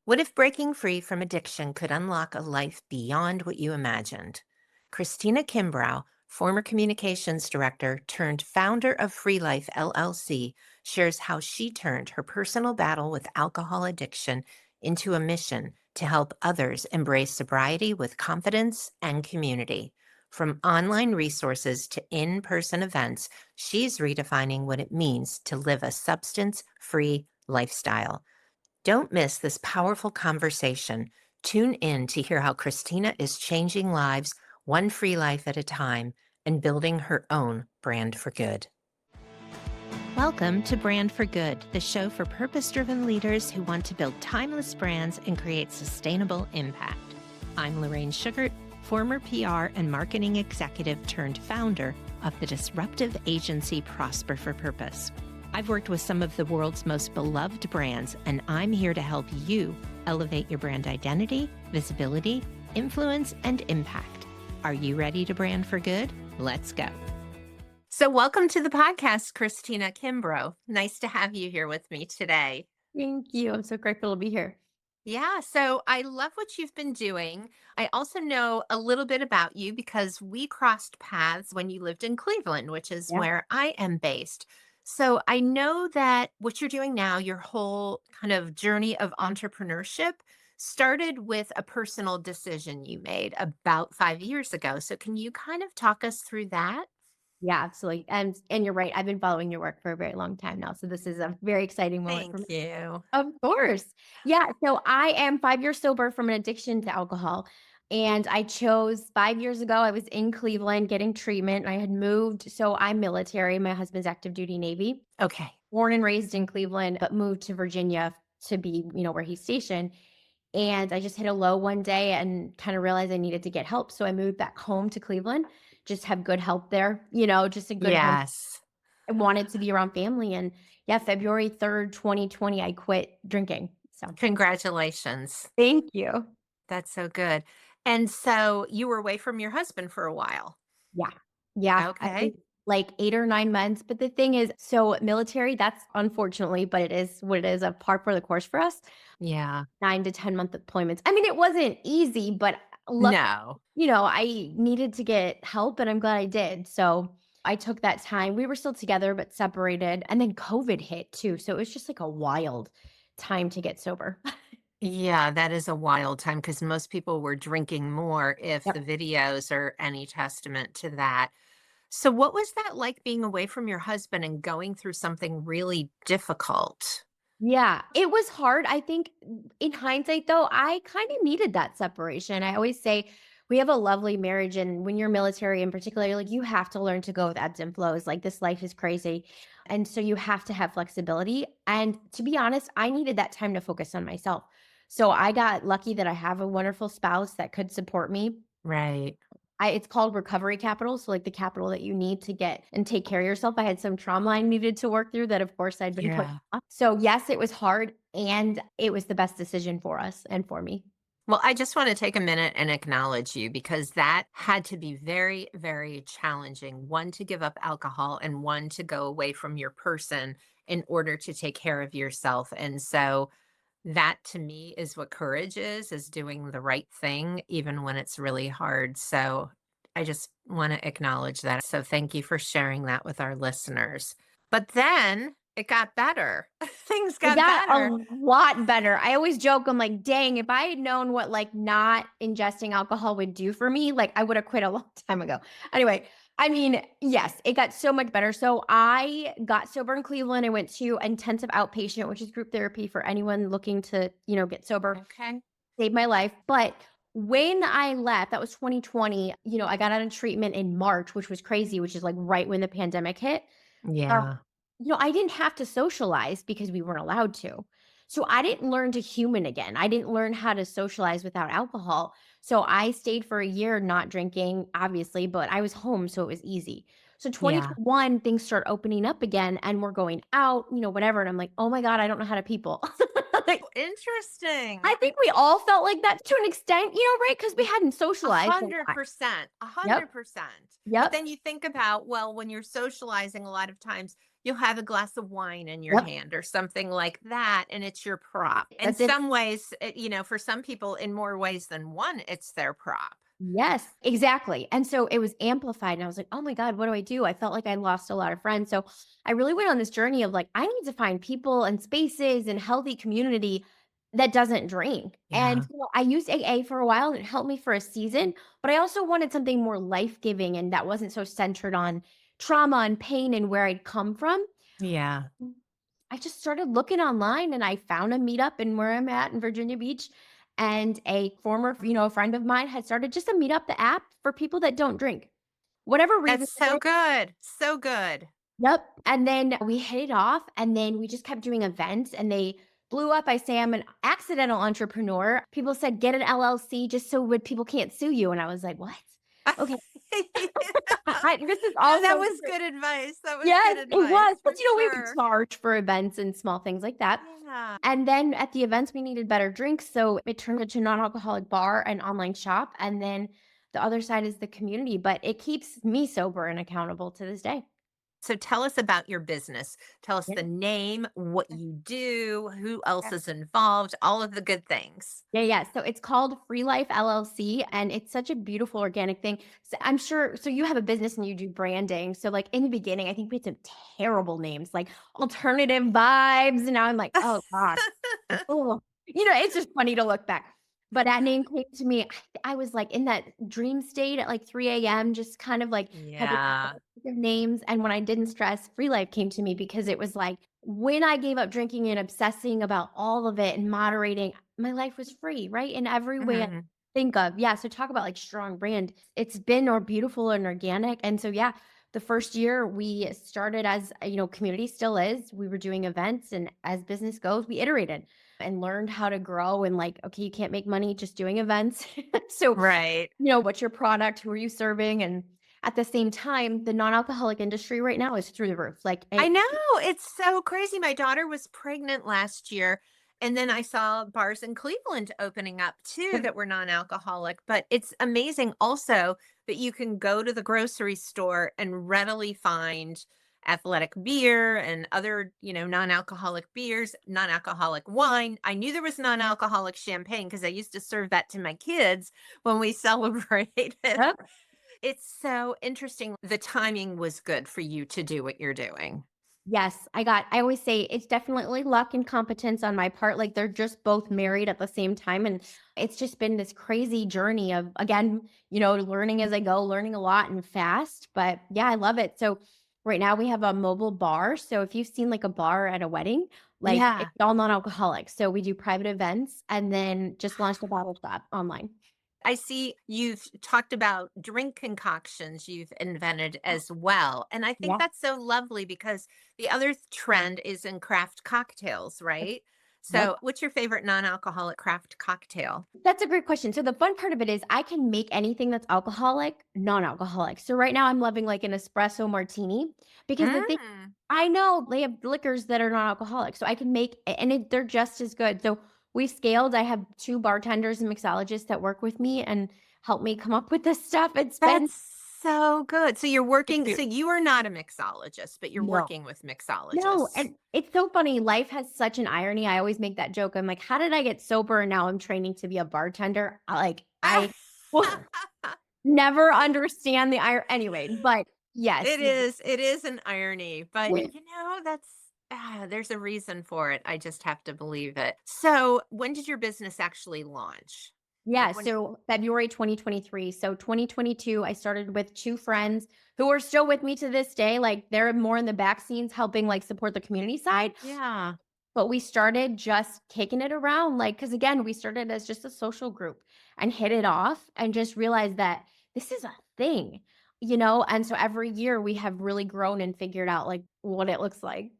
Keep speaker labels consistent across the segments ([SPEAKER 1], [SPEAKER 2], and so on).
[SPEAKER 1] What if breaking free from addiction could unlock a life beyond what you imagined? Christina Kimbrough, former communications director turned founder of Life LLC, shares how she turned her personal battle with alcohol addiction into a mission to help others embrace sobriety with confidence and community. From online resources to in person events, she's redefining what it means to live a substance free lifestyle. Don't miss this powerful conversation. Tune in to hear how Christina is changing lives one free life at a time and building her own brand for good. Welcome to Brand for Good, the show for purpose-driven leaders who want to build timeless brands and create sustainable impact. I'm Lorraine Sugart, former PR and marketing executive turned founder of the disruptive agency Prosper for Purpose. I've worked with some of the world's most beloved brands, and I'm here to help you elevate your brand identity, visibility, influence, and impact. Are you ready to brand for good? Let's go. So welcome to the podcast, Christina Kimbrough. Nice to have you here with me today.
[SPEAKER 2] Thank you. I'm so grateful to be here.
[SPEAKER 1] Yeah, so I love what you've been doing. I also know a little bit about you because we crossed paths when you lived in Cleveland, which is
[SPEAKER 2] Yeah.
[SPEAKER 1] where I am based. So I know that what you're doing now, your whole kind of journey of entrepreneurship started with a personal decision you made about 5 years ago. So can you kind of talk us through that?
[SPEAKER 2] Yeah, absolutely. And you're right. I've been following your work for a very long time now. So this is a very exciting moment for
[SPEAKER 1] Thank
[SPEAKER 2] me.
[SPEAKER 1] you.
[SPEAKER 2] Of course. Yeah. So I am 5 years sober from an addiction to alcohol. And I chose 5 years ago, I was in Cleveland getting treatment. I had moved. So I'm military. My husband's active duty Navy,
[SPEAKER 1] Okay.
[SPEAKER 2] born and raised in Cleveland, but moved to Virginia to be, where he's stationed. And I just hit a low one day and kind of realized I needed to get help. So I moved back home to Cleveland, just have good help there, just a good home.
[SPEAKER 1] Yes.
[SPEAKER 2] I wanted to be around family. And yeah, February 3rd, 2020, I quit drinking. So
[SPEAKER 1] Congratulations.
[SPEAKER 2] thank you.
[SPEAKER 1] That's so good. And so you were away from your husband for a while.
[SPEAKER 2] Yeah. Yeah. I
[SPEAKER 1] Okay.
[SPEAKER 2] think like 8 or 9 months. But the thing is, so military, that's unfortunately, but it is what it is, a par for the course for us.
[SPEAKER 1] Yeah.
[SPEAKER 2] 9 to 10 month deployments. I mean, it wasn't easy, but luckily,
[SPEAKER 1] No.
[SPEAKER 2] I needed to get help and I'm glad I did. So I took that time. We were still together, but separated. And then COVID hit too. So it was just like a wild time to get sober.
[SPEAKER 1] Yeah, that is a wild time because most people were drinking more if the
[SPEAKER 2] Yep.
[SPEAKER 1] videos are any testament to that. So what was that like being away from your husband and going through something really difficult?
[SPEAKER 2] Yeah, it was hard. I think in hindsight, though, I kind of needed that separation. I always say we have a lovely marriage, and when you're military in particular, like you have to learn to go with ebbs and flows. Like this life is crazy. And so you have to have flexibility. And to be honest, I needed that time to focus on myself. So I got lucky that I have a wonderful spouse that could support me.
[SPEAKER 1] Right.
[SPEAKER 2] It's called recovery capital, so, like, the capital that you need to get and take care of yourself. I had some trauma I needed to work through that, of course, I'd been put
[SPEAKER 1] Yeah.
[SPEAKER 2] off. So, yes, it was hard, and it was the best decision for us and for me.
[SPEAKER 1] Well, I just want to take a minute and acknowledge you because that had to be very, very challenging. One, to give up alcohol, and one, to go away from your person in order to take care of yourself. And so that to me is what courage is doing the right thing, even when it's really hard. So I just want to acknowledge that. So thank you for sharing that with our listeners. But then it got better. Things
[SPEAKER 2] It
[SPEAKER 1] got
[SPEAKER 2] got
[SPEAKER 1] better.
[SPEAKER 2] a lot better. I always joke, I'm like, "Dang, if I had known what, like, not ingesting alcohol would do for me, like, I would have quit a long time ago." Anyway, I mean, yes, it got so much better. So I got sober in Cleveland. I went to intensive outpatient, which is group therapy for anyone looking to, get sober.
[SPEAKER 1] Okay.
[SPEAKER 2] Saved my life. But when I left, that was 2020, I got out of treatment in March, which was crazy, which is like right when the pandemic hit.
[SPEAKER 1] Yeah.
[SPEAKER 2] I didn't have to socialize because we weren't allowed to. So I didn't learn to human again. I didn't learn how to socialize without alcohol. So I stayed for a year not drinking, obviously, but I was home, so it was easy. So
[SPEAKER 1] Yeah.
[SPEAKER 2] 2021, things start opening up again and we're going out, whatever. And I'm like, oh my God, I don't know how to people. Like,
[SPEAKER 1] Interesting.
[SPEAKER 2] I think we all felt like that to an extent, right? Because we hadn't
[SPEAKER 1] A
[SPEAKER 2] socialized a
[SPEAKER 1] hundred
[SPEAKER 2] lot.
[SPEAKER 1] percent, a
[SPEAKER 2] Yep.
[SPEAKER 1] hundred percent. But
[SPEAKER 2] Yep.
[SPEAKER 1] then you think about, well, when you're socializing, a lot of times you'll have a glass of wine in your
[SPEAKER 2] Yep.
[SPEAKER 1] hand or something like that, and it's your prop. In
[SPEAKER 2] That's it.
[SPEAKER 1] some ways, for some people, in more ways than one, it's their prop.
[SPEAKER 2] Yes, exactly. And so it was amplified and I was like, "Oh my god, what do I do?" I felt like I lost a lot of friends. So I really went on this journey of like, I need to find people and spaces and healthy community that doesn't drink. And
[SPEAKER 1] Yeah.
[SPEAKER 2] I used AA for a while and it helped me for a season, but I also wanted something more life-giving and that wasn't so centered on trauma and pain and where I'd come from.
[SPEAKER 1] Yeah.
[SPEAKER 2] I just started looking online and I found a meetup in where I'm at in Virginia Beach. And a former, friend of mine had started just a meetup, the app for people that don't drink. Whatever reason
[SPEAKER 1] That's
[SPEAKER 2] for
[SPEAKER 1] so
[SPEAKER 2] it.
[SPEAKER 1] good. So good.
[SPEAKER 2] Yep. And then we hit it off and then we just kept doing events and they blew up. I say I'm an accidental entrepreneur. People said get an LLC just so people can't sue you. And I was like, what? Okay. This is
[SPEAKER 1] No, that
[SPEAKER 2] also
[SPEAKER 1] was good advice. That was good
[SPEAKER 2] yes, it
[SPEAKER 1] advice
[SPEAKER 2] was.
[SPEAKER 1] for
[SPEAKER 2] But we would
[SPEAKER 1] sure.
[SPEAKER 2] charge for events and small things like that.
[SPEAKER 1] Yeah.
[SPEAKER 2] And then at the events, we needed better drinks. So it turned into a non-alcoholic bar and online shop. And then the other side is the community, but it keeps me sober and accountable to this day.
[SPEAKER 1] So tell us about your business. Tell us
[SPEAKER 2] Yeah.
[SPEAKER 1] the name, what
[SPEAKER 2] Yeah.
[SPEAKER 1] you do, who else
[SPEAKER 2] Yeah.
[SPEAKER 1] is involved, all of the good things.
[SPEAKER 2] Yeah, yeah. So it's called Free Life LLC, and it's such a beautiful organic thing. So I'm sure. So you have a business and you do branding. So like in the beginning, I think we had some terrible names like Alternative Vibes, and now I'm like, oh gosh. Oh, it's just funny to look back. But that name came to me. I was like in that dream state at like 3 a.m., just kind of like had to
[SPEAKER 1] Yeah.
[SPEAKER 2] think of names. And when I didn't stress, Free Life came to me because it was like when I gave up drinking and obsessing about all of it and moderating, my life was free, right? In every way I
[SPEAKER 1] Mhm.
[SPEAKER 2] think of. Yeah. So talk about like strong brand. It's been or beautiful and organic. And so yeah, the first year we started as community still is. We were doing events and as business goes, we iterated and learned how to grow and like, okay, you can't make money just doing events. So,
[SPEAKER 1] Right.
[SPEAKER 2] what's your product? Who are you serving? And at the same time, the non-alcoholic industry right now is through the roof. Like
[SPEAKER 1] I know, it's so crazy. My daughter was pregnant last year, and then I saw bars in Cleveland opening up too that were non-alcoholic, but it's amazing also that you can go to the grocery store and readily find athletic beer and other, non-alcoholic beers, non-alcoholic wine. I knew there was non-alcoholic champagne because I used to serve that to my kids when we celebrated.
[SPEAKER 2] Yep.
[SPEAKER 1] It's so interesting. The timing was good for you to do what you're doing.
[SPEAKER 2] Yes, I always say it's definitely luck and competence on my part. Like they're just both married at the same time. And it's just been this crazy journey of, again, learning as I go, learning a lot and fast. But yeah, I love it. So right now we have a mobile bar. So if you've seen like a bar at a wedding, like
[SPEAKER 1] Yeah.
[SPEAKER 2] it's all non alcoholic. So we do private events and then just launched a bottle shop online.
[SPEAKER 1] I see you've talked about drink concoctions you've invented as well. And I think
[SPEAKER 2] Yeah.
[SPEAKER 1] that's so lovely because the other trend is in craft cocktails, right?
[SPEAKER 2] Yep.
[SPEAKER 1] So, what's your favorite non alcoholic craft cocktail?
[SPEAKER 2] That's a great question. So the fun part of it is I can make anything that's alcoholic, non-alcoholic. So right now I'm loving like an espresso martini because the thing
[SPEAKER 1] Mm,
[SPEAKER 2] I know they have liquors that are non-alcoholic. So I can make and they're just as good. So we scaled. I have two bartenders and mixologists that work with me and help me come up with this stuff. It's been
[SPEAKER 1] that's so good. So, you're working,
[SPEAKER 2] it's
[SPEAKER 1] so you are not a mixologist, but you're
[SPEAKER 2] no.
[SPEAKER 1] working with
[SPEAKER 2] No,
[SPEAKER 1] mixologists.
[SPEAKER 2] and it's so funny. Life has such an irony. I always make that joke. I'm like, how did I get sober and now I'm training to be a bartender? I never understand the anyway, but yes.
[SPEAKER 1] It is an irony, but that's there's a reason for it. I just have to believe it. So, when did your business actually launch?
[SPEAKER 2] Yeah,
[SPEAKER 1] Like when
[SPEAKER 2] so February 2023. So 2022, I started with 2 friends who are still with me to this day, like, they're more in the back scenes helping, like, support the community side,
[SPEAKER 1] Yeah.
[SPEAKER 2] but we started just kicking it around, like, because again, we started as just a social group and hit it off and just realized that this is a thing, and so every year we have really grown and figured out, like, what it looks like.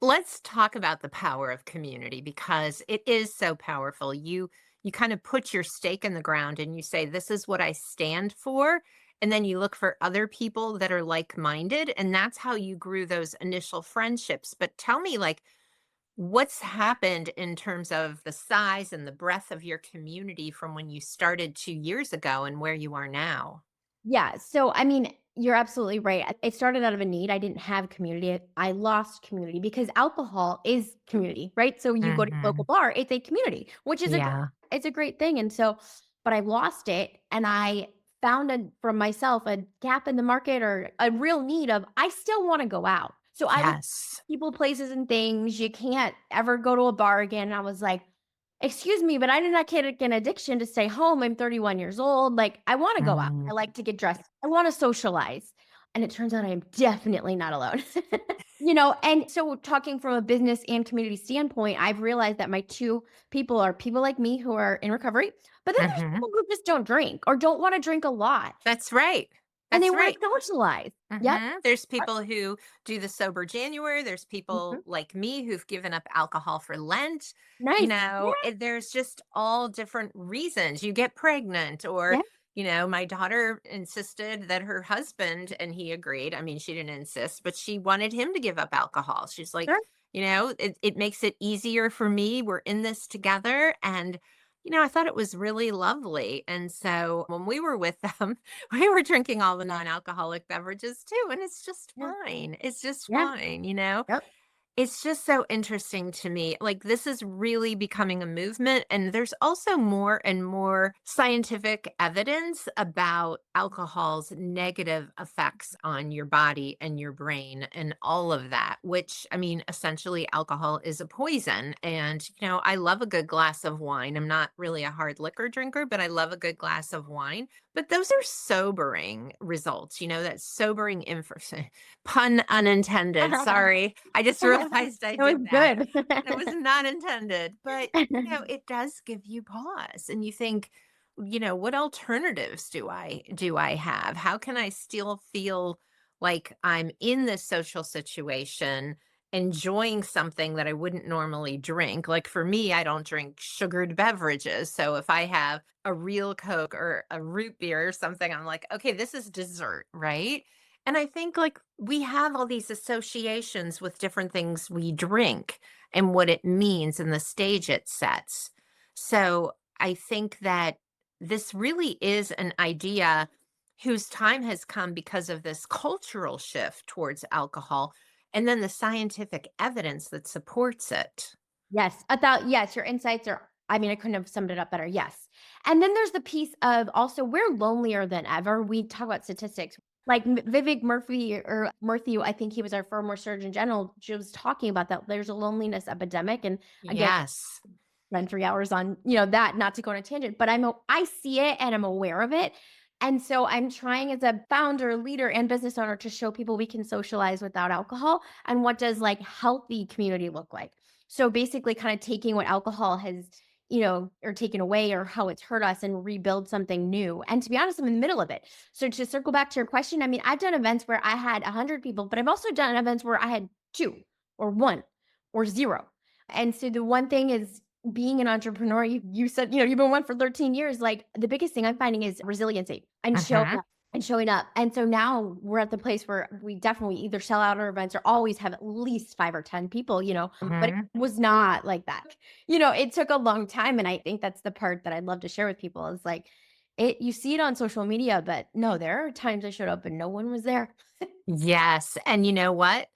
[SPEAKER 1] Let's talk about the power of community because it is so powerful. You kind of put your stake in the ground and you say this is what I stand for, and then you look for other people that are like-minded, and that's how you grew those initial friendships. But tell me, like, what's happened in terms of the size and the breadth of your community from when you started 2 years ago and where you are now?
[SPEAKER 2] Yeah. So, I mean, You're absolutely right. It started out of a need. I didn't have community. I lost community because alcohol is community, right? So you go to a local
[SPEAKER 1] Mhm.
[SPEAKER 2] bar, it's a community, which is
[SPEAKER 1] Yeah.
[SPEAKER 2] a great thing. And so, but I lost it, and I found from myself a gap in the market or a real need of I still want to go out. So I was
[SPEAKER 1] Yes.
[SPEAKER 2] people, places, and things. You can't ever go to a bar again. And I was like, excuse me, but I did not get an addiction to stay home. I'm 31 years old. Like, I wanna go out.
[SPEAKER 1] Mm.
[SPEAKER 2] I like to get dressed. I wanna socialize. And it turns out I am definitely not alone. And so talking from a business and community standpoint, I've realized that my 2 people are people like me who are in recovery, but then there's
[SPEAKER 1] Mhm.
[SPEAKER 2] people who just don't drink or don't wanna drink a lot,
[SPEAKER 1] That's right.
[SPEAKER 2] and they
[SPEAKER 1] That's
[SPEAKER 2] wanna
[SPEAKER 1] right.
[SPEAKER 2] socialize. Yep.
[SPEAKER 1] There's
[SPEAKER 2] Yep.
[SPEAKER 1] people who do the sober January. There's
[SPEAKER 2] Mhm.
[SPEAKER 1] people like me who've given up alcohol for Lent.
[SPEAKER 2] Nice. Yeah,
[SPEAKER 1] There's just all different reasons. You get pregnant, or,
[SPEAKER 2] yeah,
[SPEAKER 1] my daughter insisted that her husband, and he agreed. I mean, she didn't insist, but she wanted him to give up alcohol. She's like,
[SPEAKER 2] sure.
[SPEAKER 1] it makes it easier for me. We're in this together. And, I thought it was really lovely. And so when we were with them, we were drinking all the non-alcoholic beverages too, and it's just
[SPEAKER 2] Yeah,
[SPEAKER 1] fine. It's just
[SPEAKER 2] yeah,
[SPEAKER 1] fine.
[SPEAKER 2] yep.
[SPEAKER 1] It's just so interesting to me. Like, this is really becoming a movement, and there's also more and more scientific evidence about alcohol's negative effects on your body and your brain and all of that, which, I mean, essentially, alcohol is a poison. And, I love a good glass of wine. I'm not really a hard liquor drinker, but I love a good glass of wine. But those are sobering results, that sobering info. Pun unintended, sorry. I just realized I
[SPEAKER 2] It was
[SPEAKER 1] did that.
[SPEAKER 2] good.
[SPEAKER 1] It was not intended, but, it does give you pause, and you think, "What alternatives do I have? How can I still feel like I'm in this social situation, enjoying something that I wouldn't normally drink?" Like, for me, I don't drink sugared beverages, so if I have a real Coke or a root beer or something, I'm like, "Okay, this is dessert," right? And I think, like, we have all these associations with different things we drink and what it means and the stage it sets. So I think that this really is an idea whose time has come because of this cultural shift towards alcohol and then the scientific evidence that supports it.
[SPEAKER 2] Yes, yes, your insights are I mean, I couldn't have summed it up better, yes. And then there's the piece of also we're lonelier than ever. We talk about statistics. Like Vivek Murphy or Murthy, I think he was our former Surgeon General, she was talking about that. There's a loneliness epidemic. And again,
[SPEAKER 1] Yes.
[SPEAKER 2] spend 3 hours on, that, not to go on a tangent, but I see it and I'm aware of it. And so I'm trying as a founder, leader, and business owner to show people we can socialize without alcohol and what does like healthy community look like. So basically kind of taking what alcohol has, or taken away or how it's hurt us and rebuild something new. And to be honest, I'm in the middle of it. So to circle back to your question, I mean, I've done events where I had 100 people, but I've also done events where I had 2 or 1 or 0. And so the one thing is being an entrepreneur, you said, you've been one for 13 years. Like the biggest thing I'm finding is resiliency and showing
[SPEAKER 1] Hmm.
[SPEAKER 2] up and showing up. And so now we're at the place where we definitely either sell out our events or always have at least 5 or 10 people, but it
[SPEAKER 1] Hmm.
[SPEAKER 2] was not like that. It took a long time. And I think that's the part that I'd love to share with people is like you see it on social media, but no, there are times I showed up and no one was there.
[SPEAKER 1] Yes. And you know what?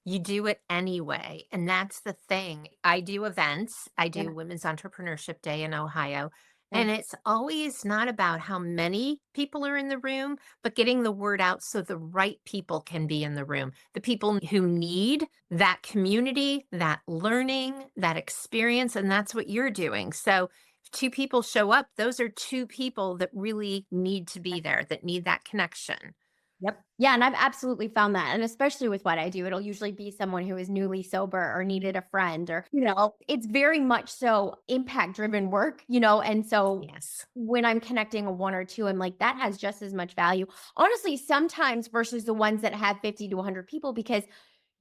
[SPEAKER 1] You do it anyway. And that's the thing. I do events. I do
[SPEAKER 2] Yeah.
[SPEAKER 1] Women's Entrepreneurship Day in Ohio.
[SPEAKER 2] Yeah.
[SPEAKER 1] And it's always not about how many people are in the room, but getting the word out so the right people can be in the room. The people who need that community, that learning, that experience. And that's what you're doing. So if 2 people show up, those are 2 people that really need to be there, that need that connection.
[SPEAKER 2] Yep. Yeah, and I've absolutely found that, and especially with what I do, it'll usually be someone who is newly sober or needed a friend or, it's very much so impact driven work, and so
[SPEAKER 1] Yes.
[SPEAKER 2] when I'm connecting a 1 or 2, I'm like, that has just as much value. Honestly, sometimes versus the ones that have 50 to 100 people because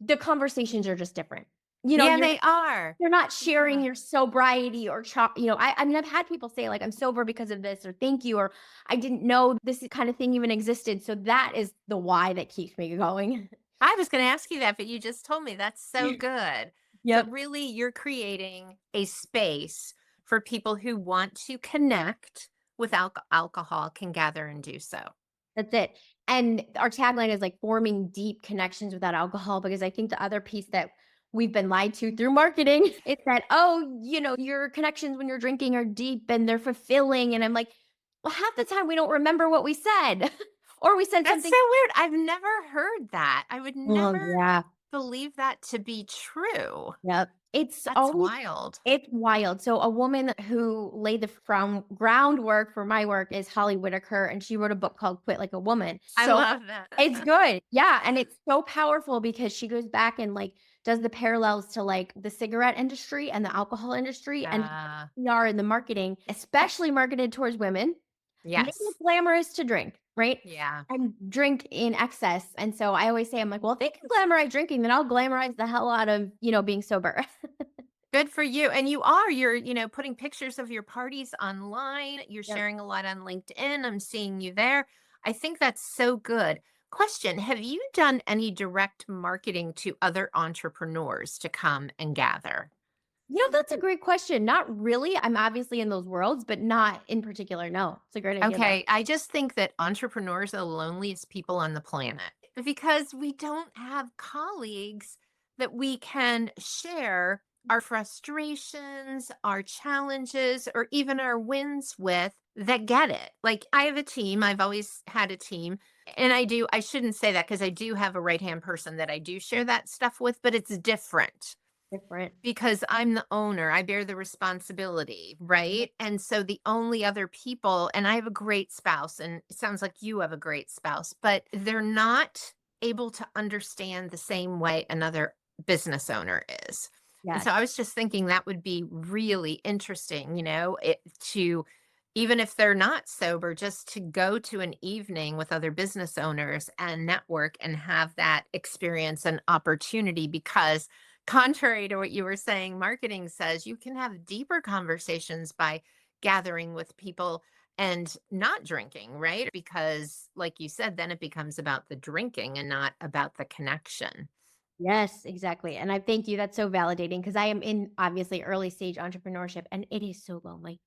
[SPEAKER 2] the conversations are just different.
[SPEAKER 1] Yeah,
[SPEAKER 2] You're
[SPEAKER 1] they are.
[SPEAKER 2] you're not sharing
[SPEAKER 1] Yeah.
[SPEAKER 2] your sobriety or I mean, I've had people say, like, "I'm sober because of this," or "Thank you," or "I didn't know this kind of thing even existed." So that is the why that keeps me going.
[SPEAKER 1] I was gonna ask you that, but you just told me. That's so good. So
[SPEAKER 2] Yep,
[SPEAKER 1] really, you're creating a space for people who want to connect with alcohol can gather and do so.
[SPEAKER 2] that's it. And our tagline is like forming deep connections without alcohol, because I think the other piece that we've been lied to through marketing is that, oh, your connections when you're drinking are deep and they're fulfilling. And I'm like, well, half the time we don't remember what we said, or we said
[SPEAKER 1] That's
[SPEAKER 2] something.
[SPEAKER 1] so weird. I've never heard that. I would
[SPEAKER 2] Well,
[SPEAKER 1] never
[SPEAKER 2] yeah.
[SPEAKER 1] believe that to be true.
[SPEAKER 2] Yep. It's
[SPEAKER 1] That's
[SPEAKER 2] always
[SPEAKER 1] wild.
[SPEAKER 2] it's wild. So a woman who laid the groundwork for my work is Holly Whitaker, and she wrote a book called Quit Like a Woman.
[SPEAKER 1] I
[SPEAKER 2] So
[SPEAKER 1] love that.
[SPEAKER 2] it's good. Yeah, and it's so powerful because she goes back and, like, does the parallels to, like, the cigarette industry and the alcohol industry and
[SPEAKER 1] Uh,
[SPEAKER 2] we are in the marketing, especially marketed towards women, make it
[SPEAKER 1] yes.
[SPEAKER 2] glamorous to drink, right?
[SPEAKER 1] Yeah.
[SPEAKER 2] And drink in excess. And so I always say, I'm like, well, if they can glamorize drinking, then I'll glamorize the hell out of, being sober.
[SPEAKER 1] Good for you. And you're putting pictures of your parties online. You're
[SPEAKER 2] Yep.
[SPEAKER 1] sharing a lot on LinkedIn. I'm seeing you there. I think that's so good. Question: have you done any direct marketing to other entrepreneurs to come and gather?
[SPEAKER 2] That's a great question. Not really. I'm obviously in those worlds, but not in particular. No, it's a great idea though.
[SPEAKER 1] Okay, I just think that entrepreneurs are the loneliest people on the planet because we don't have colleagues that we can share our frustrations, our challenges, or even our wins with that get it. Like, I have a team, I've always had a team. And I shouldn't say that because I do have a right hand person that I do share that stuff with, but it's different
[SPEAKER 2] Different.
[SPEAKER 1] because I'm the owner, I bear the responsibility, right? And so the only other people, and I have a great spouse, and it sounds like you have a great spouse, but they're not able to understand the same way another business owner is. And so
[SPEAKER 2] Yes.
[SPEAKER 1] I was just thinking that would be really interesting, to even if they're not sober, just to go to an evening with other business owners and network and have that experience and opportunity because contrary to what you were saying, marketing says you can have deeper conversations by gathering with people and not drinking, right? Because, like you said, then it becomes about the drinking and not about the connection.
[SPEAKER 2] Yes, exactly. And I thank you. That's so validating because I am in obviously early stage entrepreneurship and it is so lonely.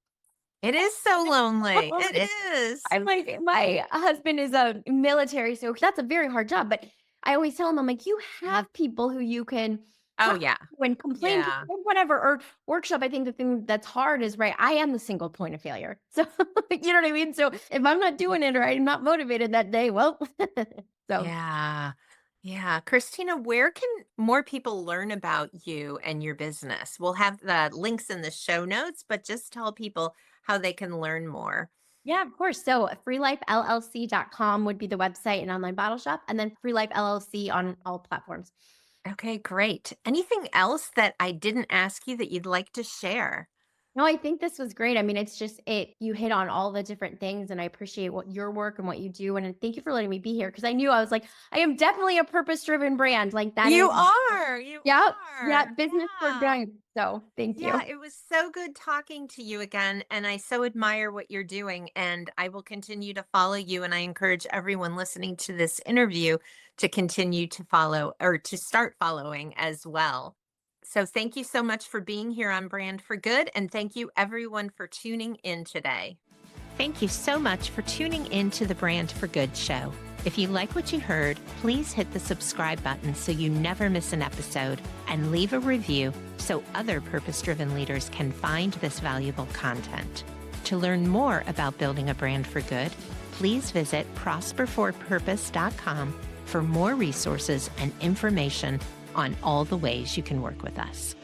[SPEAKER 1] It is so lonely. It
[SPEAKER 2] Lonely.
[SPEAKER 1] is.
[SPEAKER 2] I'm like, my husband is a military, so that's a very hard job. But I always tell him, I'm like, you have people who you can
[SPEAKER 1] Oh,
[SPEAKER 2] talk
[SPEAKER 1] yeah.
[SPEAKER 2] to and complain to
[SPEAKER 1] Yeah.
[SPEAKER 2] or whatever, or workshop. I think the thing that's hard is right. I am the single point of failure. So you know what I mean? So if I'm not doing it or I'm not motivated that day, well, so
[SPEAKER 1] Yeah. Yeah. Christina, where can more people learn about you and your business? We'll have the links in the show notes, but just tell people how they can learn more.
[SPEAKER 2] yeah, of course. So freelifellc.com would be the website and online bottle shop, and then Free Life LLC on all platforms.
[SPEAKER 1] Okay, great. Anything else that I didn't ask you that you'd like to share?
[SPEAKER 2] No, I think this was great. I mean, it's just you hit on all the different things and I appreciate what your work and what you do. And thank you for letting me be here because I knew I was like, I am definitely a purpose-driven brand. Like that
[SPEAKER 1] You
[SPEAKER 2] is,
[SPEAKER 1] are. You
[SPEAKER 2] yeah, yeah,
[SPEAKER 1] are.
[SPEAKER 2] business for
[SPEAKER 1] Yeah.
[SPEAKER 2] good. So thank
[SPEAKER 1] Yeah,
[SPEAKER 2] you.
[SPEAKER 1] it was so good talking to you again. And I so admire what you're doing. And I will continue to follow you. And I encourage everyone listening to this interview to continue to follow or to start following as well. So thank you so much for being here on Brand for Good. And thank you, everyone, for tuning in today. Thank you so much for tuning in to the Brand for Good show. If you like what you heard, please hit the subscribe button so you never miss an episode and leave a review so other purpose-driven leaders can find this valuable content. To learn more about building a brand for good, please visit prosperforpurpose.com for more resources and information on all the ways you can work with us.